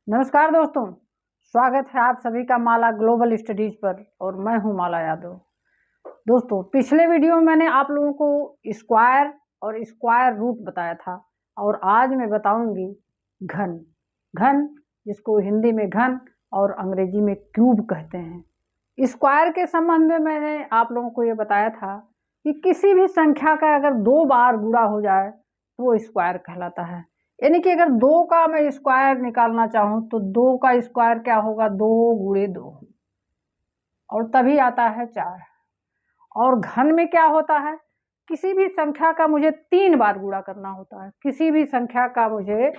नमस्कार दोस्तों, स्वागत है आप सभी का माला ग्लोबल स्टडीज पर और मैं हूं माला यादव। दोस्तों, पिछले वीडियो में मैंने आप लोगों को स्क्वायर और स्क्वायर रूट बताया था और आज मैं बताऊंगी घन। घन जिसको हिंदी में घन और अंग्रेजी में क्यूब कहते हैं। स्क्वायर के संबंध में मैंने आप लोगों को ये बताया था कि किसी भी संख्या का अगर 2 बार गुणा हो जाए तो वो स्क्वायर कहलाता है। यानी कि अगर 2 का मैं स्क्वायर निकालना चाहूं तो 2 का स्क्वायर क्या होगा, 2 गुणे 2 और तभी आता है 4। और घन में क्या होता है, किसी भी संख्या का मुझे 3 बार गुणा करना होता है। किसी भी संख्या का मुझे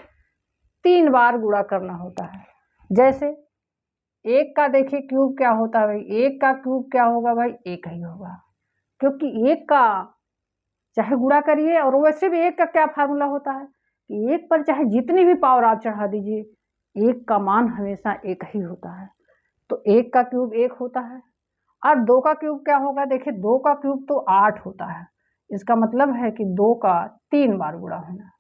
3 बार गुणा करना होता है। जैसे 1 का देखिए क्यूब क्या होता है भाई, 1 का क्यूब क्या होगा भाई, 1 ही होगा, क्योंकि 1 का चाहे गुणा करिए। और वैसे भी 1 का क्या फार्मूला होता है कि 1 पर चाहे जितनी भी पावर आप चढ़ा दीजिए, 1 का मान हमेशा 1 ही होता है। तो 1 का क्यूब 1 होता है। और 2 का क्यूब क्या होगा, देखिए 2 का क्यूब तो 8 होता है। इसका मतलब है कि 2 का 3 बार गुणा होना,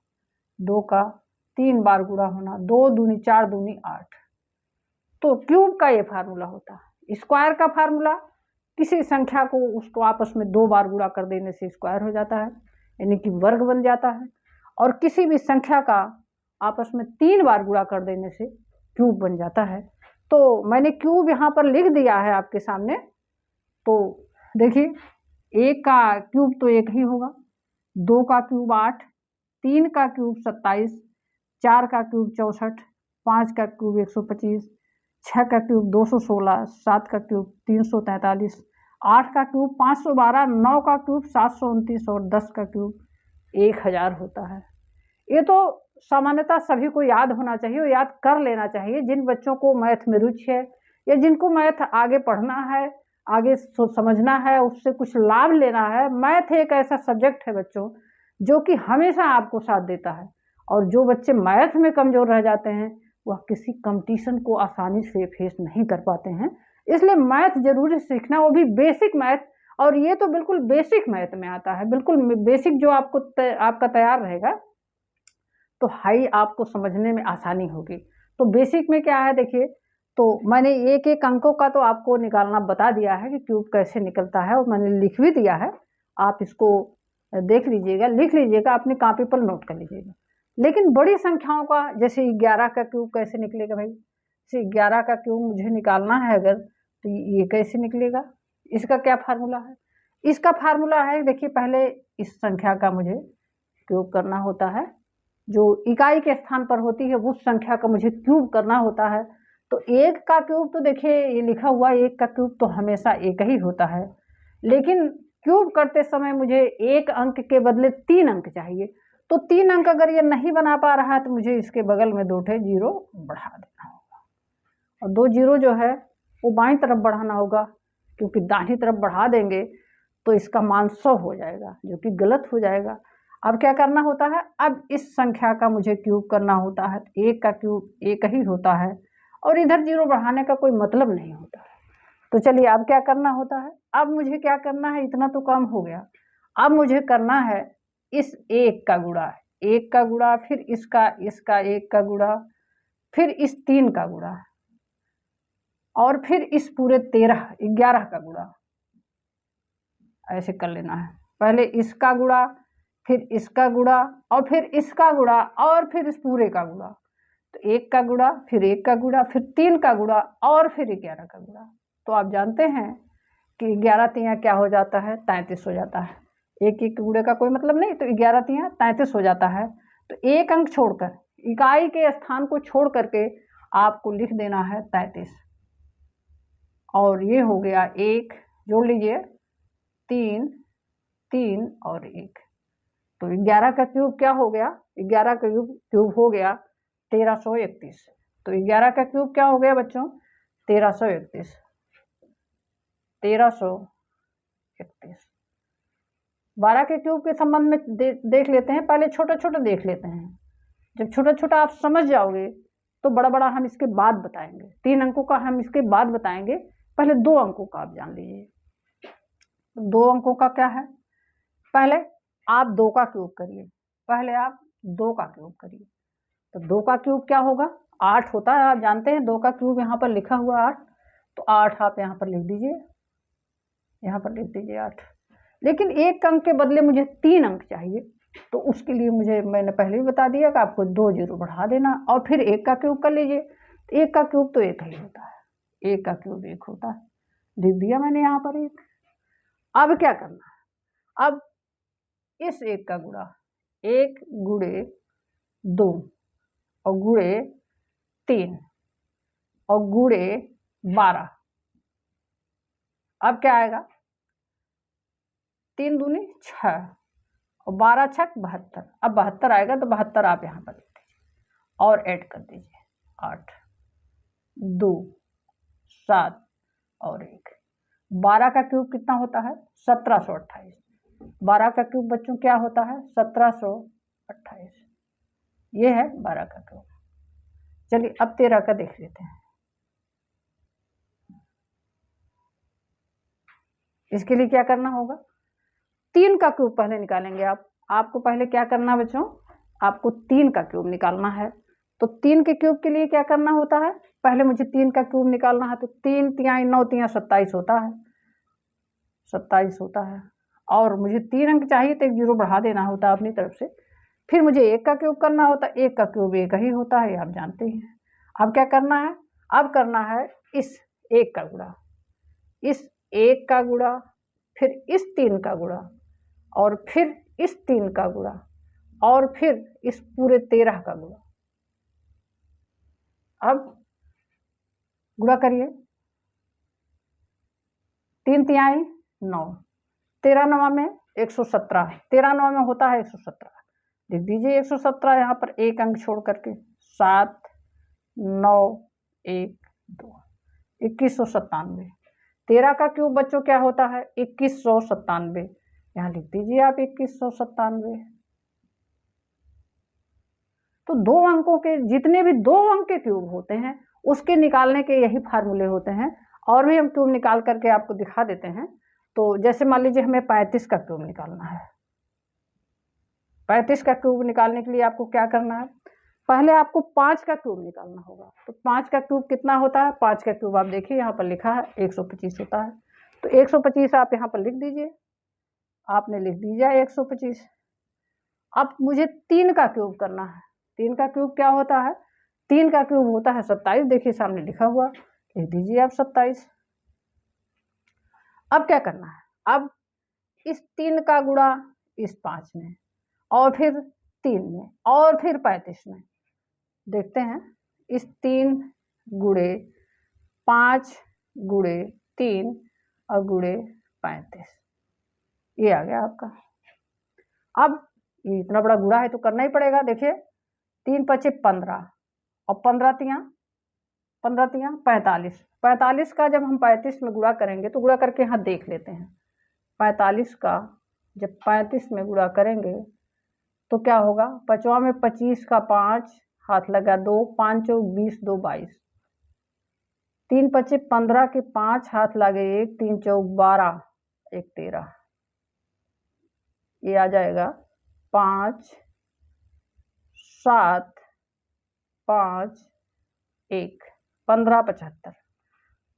2 का 3 बार गुणा होना, 2 दूनी 4 दूनी 8। तो क्यूब का ये फार्मूला होता है। स्क्वायर का फार्मूला, किसी संख्या को उसको आपस में 2 बार गुणा कर देने से स्क्वायर हो जाता है, यानी कि वर्ग बन जाता है। और किसी भी संख्या का आपस में 3 बार गुणा कर देने से क्यूब बन जाता है। तो मैंने क्यूब यहाँ पर लिख दिया है आपके सामने। तो देखिए 1 का क्यूब तो 1 ही होगा, 2 का क्यूब 8, 3 का क्यूब 27, 4 का क्यूब 64, 5 का क्यूब 125, 6 का क्यूब 216, 7 का क्यूब 343, 8 का क्यूब 512, 9 का क्यूब 729 और 10 का क्यूब 1000 होता है। ये तो सामान्यतः सभी को याद होना चाहिए और याद कर लेना चाहिए। जिन बच्चों को मैथ में रुचि है या जिनको मैथ आगे पढ़ना है, आगे समझना है, उससे कुछ लाभ लेना है। मैथ एक ऐसा सब्जेक्ट है बच्चों जो कि हमेशा आपको साथ देता है। और जो बच्चे मैथ में कमज़ोर रह जाते हैं वह किसी कंपटीशन को आसानी से फेस नहीं कर पाते हैं। इसलिए मैथ जरूर सीखना, वो भी बेसिक मैथ। और ये तो बिल्कुल बेसिक मैथ में आता है, बिल्कुल बेसिक जो आपको आपका तैयार रहेगा तो हाई आपको समझने में आसानी होगी। तो बेसिक में क्या है देखिए, तो मैंने एक एक अंकों का तो आपको निकालना बता दिया है कि क्यूब कैसे निकलता है, और मैंने लिख भी दिया है। आप इसको देख लीजिएगा, लिख लीजिएगा, अपनी कॉपी पर नोट कर लीजिएगा। लेकिन बड़ी संख्याओं का, जैसे 11 का क्यूब कैसे निकलेगा भाई, जैसे 11 का क्यूब मुझे निकालना है अगर, तो ये कैसे निकलेगा, इसका क्या फार्मूला है। इसका फार्मूला है, देखिए पहले इस संख्या का मुझे क्यूब करना होता है, जो इकाई के स्थान पर होती है उस संख्या का मुझे क्यूब करना होता है। तो 1 का क्यूब तो देखिए ये लिखा हुआ 1 का क्यूब तो हमेशा 1 ही होता है। लेकिन क्यूब करते समय मुझे 1 अंक के बदले 3 अंक चाहिए। तो 3 अंक अगर ये नहीं बना पा रहा है तो मुझे इसके बगल में 2 ठे जीरो बढ़ा देना होगा, और 2 जीरो जो है वो बाईं तरफ बढ़ाना होगा, क्योंकि दाहिनी तरफ बढ़ा देंगे तो इसका मान 100 हो जाएगा, जो कि गलत हो जाएगा। अब क्या करना होता है, अब इस संख्या का मुझे क्यूब करना होता है। 1 का क्यूब 1 ही होता है और इधर जीरो बढ़ाने का कोई मतलब नहीं होता है। तो चलिए अब क्या करना होता है, अब मुझे क्या करना है, इतना तो काम हो गया। अब मुझे करना है इस 1 का गुणा, 1 का गुणा, फिर इसका 1 का गुणा, फिर इस 3 का गुणा, और फिर इस पूरे 11 का गुणा। ऐसे कर लेना है, पहले इसका गुणा, फिर इसका गुणा, और फिर इसका गुणा, और फिर इस पूरे का गुणा। तो 1 का गुणा, फिर 1 का गुणा, फिर 3 का गुणा, और फिर 11 का गुणा। तो आप जानते हैं कि 11 तियाँ क्या हो जाता है, 33 हो जाता है। एक एक गुणे का कोई मतलब नहीं, तो 11 तियाँ 33 हो जाता है। तो एक अंक छोड़कर, इकाई के स्थान को छोड़ करके आपको लिख देना है 33। और ये हो गया 1, जोड़ लीजिए 3, 3 और 1। तो 11 का क्यूब क्या हो गया, 11 का क्यूब हो गया 1331। तो 11 का क्यूब क्या हो गया बच्चों, 1331, 1331। 12 के क्यूब के संबंध में देख लेते हैं, पहले छोटा छोटा देख लेते हैं। जब छोटा छोटा आप समझ जाओगे तो बड़ा बड़ा हम इसके बाद बताएंगे। 3 अंकों का हम इसके बाद बताएंगे, पहले 2 अंकों का आप जान लीजिए। 2 अंकों का क्या है, पहले आप 2 का क्यूब करिए, पहले आप 2 का क्यूब करिए। तो 2 का क्यूब क्या होगा, 8 होता है। आप जानते हैं 2 का क्यूब यहाँ पर लिखा हुआ 8, तो 8 आप यहाँ पर लिख दीजिए, यहाँ पर लिख दीजिए 8। लेकिन एक अंक के बदले मुझे 3 अंक चाहिए, तो उसके लिए मैंने पहले ही बता दिया कि आपको 2 जीरो बढ़ा देना और फिर 1 का क्यूब कर लीजिए। तो 1 का क्यूब तो 1 ही होता है, 1 का क्यूब 1 होता है, लिख दिया मैंने यहाँ पर 1। अब क्या करना है, अब इस 1 का गुणा 1 गुणे 2 और गुणे 3 और गुणे 12। अब क्या आएगा, 3 दूनी 6 और 12 छक 72। अब 72 आएगा, तो 72 आप यहाँ पर लिख दीजिए और ऐड कर दीजिए 8 2 7 और 1। 12 का क्यूब कितना होता है, 1728। 12 का क्यूब बच्चों क्या होता है, 1728। ये है 12 का क्यूब। चलिए अब 13 का देख लेते हैं। इसके लिए क्या करना होगा, 3 का क्यूब पहले निकालेंगे। आपको पहले क्या करना है बच्चों, आपको 3 का क्यूब निकालना है। तो 3 के क्यूब के लिए क्या करना होता है, पहले मुझे 3 का क्यूब निकालना है। तो 3 तिहाई 9 तिहाई 27 होता है, 27 होता है। और मुझे 3 अंक चाहिए तो 1 जीरो बढ़ा देना होता है अपनी तरफ से। फिर मुझे 1 का क्यूब करना होता है, 1 का क्यूब 1 ही होता है, आप जानते हैं। अब क्या करना है, अब करना है इस 1 का गुणा, इस 1 का गुणा, फिर इस 3 का गुणा, और फिर इस 3 का गुणा, और फिर इस पूरे 13 का गुणा। अब गुणा करिए, 3 तिहाई 9, 13 नवा में 117, 13 नवा में होता है 117। लिख दीजिए 117 यहाँ पर, एक अंक छोड़ करके, 7 9 1 2, 2197। 13 का क्यूब बच्चों क्या होता है, 2197। यहाँ लिख दीजिए आप 2197। तो 2 अंकों के जितने भी 2 अंक के क्यूब होते हैं उसके निकालने के यही फार्मूले होते हैं। और भी हम क्यूब निकाल करके आपको दिखा देते हैं। तो जैसे मान लीजिए हमें 35 का क्यूब निकालना है। 35 का क्यूब निकालने के लिए आपको क्या करना है, पहले आपको 5 का क्यूब निकालना होगा। तो 5 का क्यूब कितना होता है, 5 का क्यूब आप देखिए यहाँ पर लिखा है 125 होता है। तो 125 आप यहाँ पर लिख दीजिए, आपने लिख दीजिए 125। अब मुझे 3 का क्यूब करना है। 3 का क्यूब क्या होता है, 3 का क्यूब होता है 27, देखिए सामने लिखा हुआ, लिख दीजिए आप 27। अब क्या करना है, अब इस 3 का गुणा इस 5 में, और फिर 3 में, और फिर 35 में। देखते हैं, इस 3 गुणे 5 गुणे 3 और गुणे 35, ये आ गया आपका। अब ये इतना बड़ा गुणा है तो करना ही पड़ेगा। देखिए 3 पचे 15 और 15 तिया 45। 45 का जब हम 35 में गुणा करेंगे तो गुणा करके यहाँ देख लेते हैं। 45 का जब 35 में गुणा करेंगे तो क्या होगा, 5वां में 25 का 5 हाथ लगा 2, 5 चौक 20 2 22, 3 पचे 15 के 5 हाथ लगे 1, 3 चौक 12 1 13, ये आ जाएगा 5 7 5 1 15 75।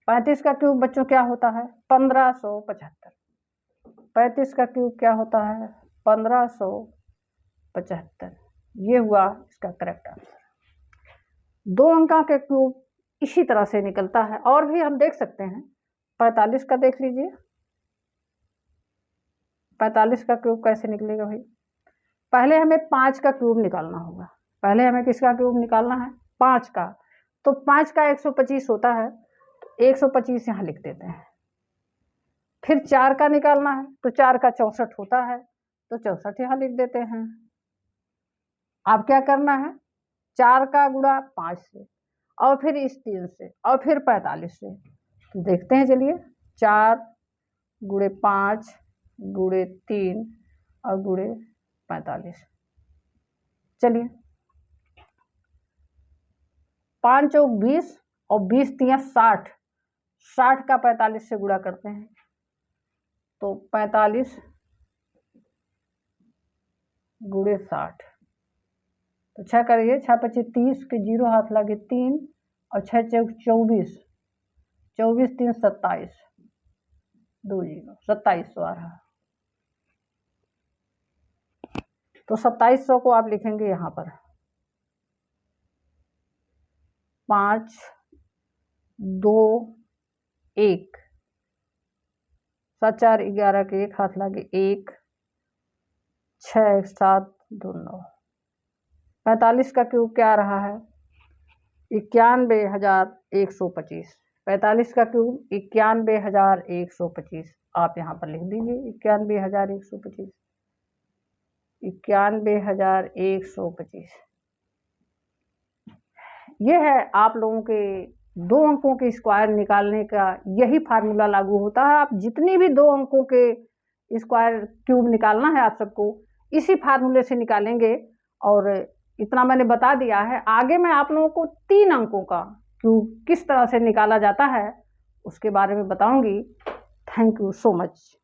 35 का क्यूब बच्चों क्या होता है, 1575। 35 का क्यूब क्या होता है, 1575। ये हुआ इसका करेक्ट आंसर। 2 अंक के क्यूब इसी तरह से निकलता है। और भी हम देख सकते हैं, 45 का देख लीजिए, 45 का क्यूब कैसे निकलेगा भाई। पहले हमें 5 का क्यूब निकालना होगा। पहले हमें किसका क्यूब निकालना है, 5 का। तो 5 का 125 होता है, तो 125 यहाँ लिख देते हैं। फिर 4 का निकालना है, तो 4 का 64 होता है, तो 64 यहाँ लिख देते हैं। अब क्या करना है, 4 का गुणा 5 से, और फिर इस 3 से, और फिर 45 से। तो देखते हैं, चलिए 4 गुणे 5 गुणे 3 और गुणे 45। चलिए 5 चौक 20 और 20 तिया 60, 60 का 45 से गुणा करते हैं तो 45 गुणे 60, तो 6 करिए, 6 पच्चीस 30 के 0 हाथ लगे 3 और 6 चौक 24, 24 3 27, 2 0 2700 आ रहा। तो 2700 को आप लिखेंगे यहाँ पर 5 2 1, 7 4 11 के 1 हाथ लगे 1, 6 7 2 9, 45 का क्यूब क्या आ रहा है? 91,125। 45 का क्यूब 91,125। आप यहाँ पर लिख दीजिए 91,125, 91,125। ये है आप लोगों के 2 अंकों के स्क्वायर निकालने का यही फार्मूला लागू होता है। आप जितनी भी 2 अंकों के स्क्वायर क्यूब निकालना है आप सबको इसी फार्मूले से निकालेंगे। और इतना मैंने बता दिया है, आगे मैं आप लोगों को 3 अंकों का क्यूब किस तरह से निकाला जाता है उसके बारे में बताऊंगी। Thank you so much.